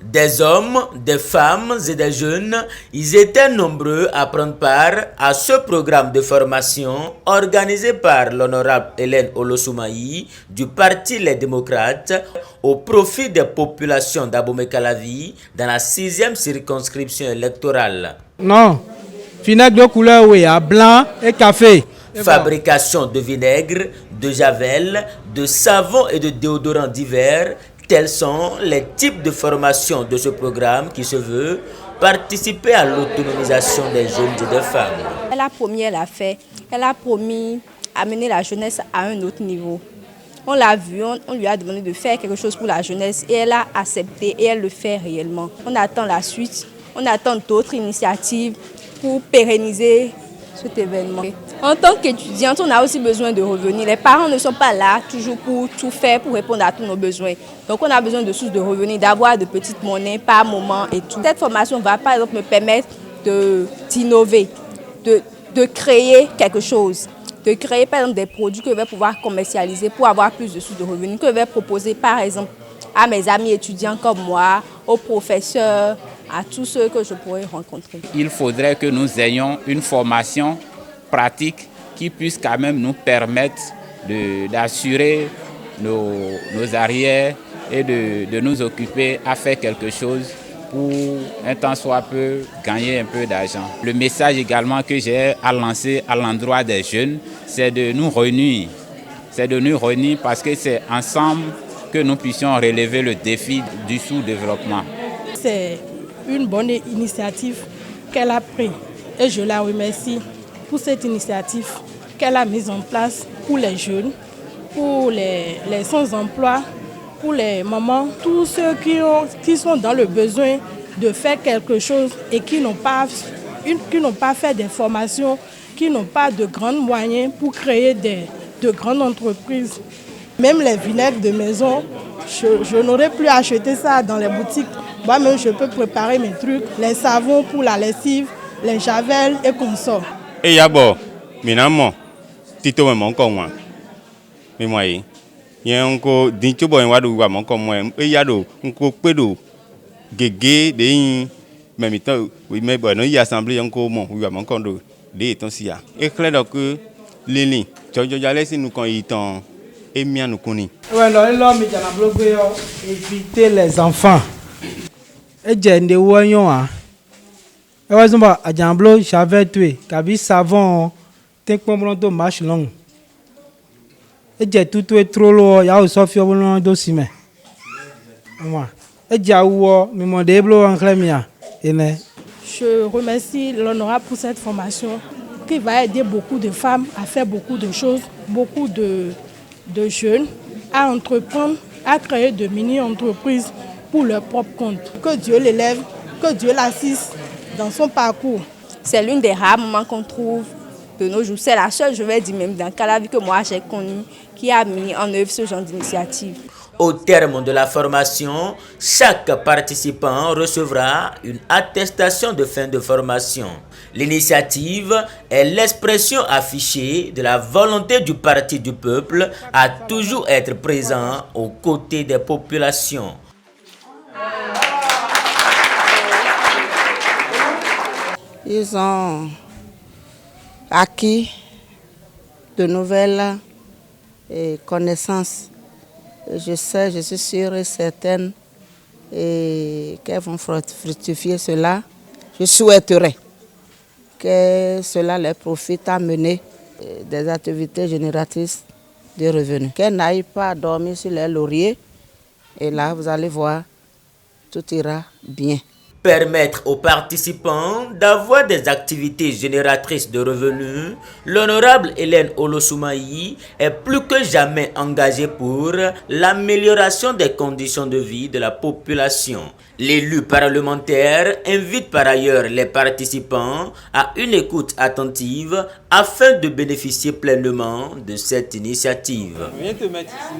Des hommes, des femmes et des jeunes, ils étaient nombreux à prendre part à ce programme de formation organisé par l'honorable Hélène Olo-Soumaï du Parti Les Démocrates au profit des populations d'Abomey-Calavi dans la 6e circonscription électorale. Non, vinaigre de couleur, oui, à blanc et café. Fabrication de vinaigre, de javel, de savon et de déodorants divers. Tels sont les types de formation de ce programme qui se veut participer à l'autonomisation des jeunes et des femmes. La première l'a fait, elle a promis d'amener la jeunesse à un autre niveau. On l'a vu, on lui a demandé de faire quelque chose pour la jeunesse et elle a accepté et elle le fait réellement. On attend la suite, on attend d'autres initiatives pour pérenniser cet événement. En tant qu'étudiante, on a aussi besoin de revenus. Les parents ne sont pas là toujours pour tout faire, pour répondre à tous nos besoins. Donc on a besoin de sources de revenus, d'avoir de petites monnaies par moment et tout. Cette formation va par exemple me permettre d'innover, de créer quelque chose, de créer par exemple des produits que je vais pouvoir commercialiser pour avoir plus de sources de revenus, que je vais proposer par exemple à mes amis étudiants comme moi, aux professeurs, à tous ceux que je pourrais rencontrer. Il faudrait que nous ayons une formation pratique qui puisse quand même nous permettre d'assurer nos arrières et de nous occuper à faire quelque chose pour un temps soit peu gagner un peu d'argent. Le message également que j'ai à lancer à l'endroit des jeunes, c'est de nous réunir. C'est de nous réunir parce que c'est ensemble que nous puissions relever le défi du sous-développement. C'est une bonne initiative qu'elle a prise et je la remercie pour cette initiative qu'elle a mise en place pour les jeunes, pour les sans-emploi, pour les mamans, tous ceux qui sont dans le besoin de faire quelque chose et qui n'ont pas fait des formations, qui n'ont pas de grands moyens pour créer de grandes entreprises. Même les vinaigres de maison, je n'aurais plus acheté ça dans les boutiques. Moi-même, je peux préparer mes trucs, les savons pour la lessive, les javels et consorts. Et yabo, minamo, tito me monko moi. Mais moi, yanko dincho boy wadu wa monko moi. Et yado, onko pedo, gege de même temps, oui mais bon, il y a assemblée yanko mon, oui wa monko do, de ton sia. Et clair donc lili, jojo jale si nous quand il temps et mien nous connaît. Ouais, l'homme il a bloqué éviter les enfants. Et j'ai des voyons hein. Et ouais, zomba a jamblo j'avais tué, kabi savon, t'es comme l'on marche long. Et j'ai tout trop lourd, y'a aussi fait un dossier mais. Moi, et j'ai oué, mais mon déblo en clémia. Je remercie l'honorable pour cette formation qui va aider beaucoup de femmes à faire beaucoup de choses, beaucoup de jeunes à entreprendre, à créer de mini-entreprises pour leur propre compte. Que Dieu l'élève, que Dieu l'assiste dans son parcours. C'est l'une des rares moments qu'on trouve de nos jours. C'est la seule, je vais dire même dans Calavi que moi j'ai connue, qui a mis en œuvre ce genre d'initiative. Au terme de la formation, chaque participant recevra une attestation de fin de formation. L'initiative est l'expression affichée de la volonté du Parti du peuple à toujours être présent aux côtés des populations. Ils ont acquis de nouvelles connaissances. Je suis sûre et certaine qu'elles vont fructifier cela. Je souhaiterais que cela leur profite à mener des activités génératrices de revenus. Qu'elles n'aillent pas dormir sur les lauriers et là, vous allez voir, tout ira bien. Permettre aux participants d'avoir des activités génératrices de revenus, l'honorable Hélène Olo-Soumaï est plus que jamais engagée pour l'amélioration des conditions de vie de la population. L'élu parlementaire invite par ailleurs les participants à une écoute attentive afin de bénéficier pleinement de cette initiative. Viens te mettre ici.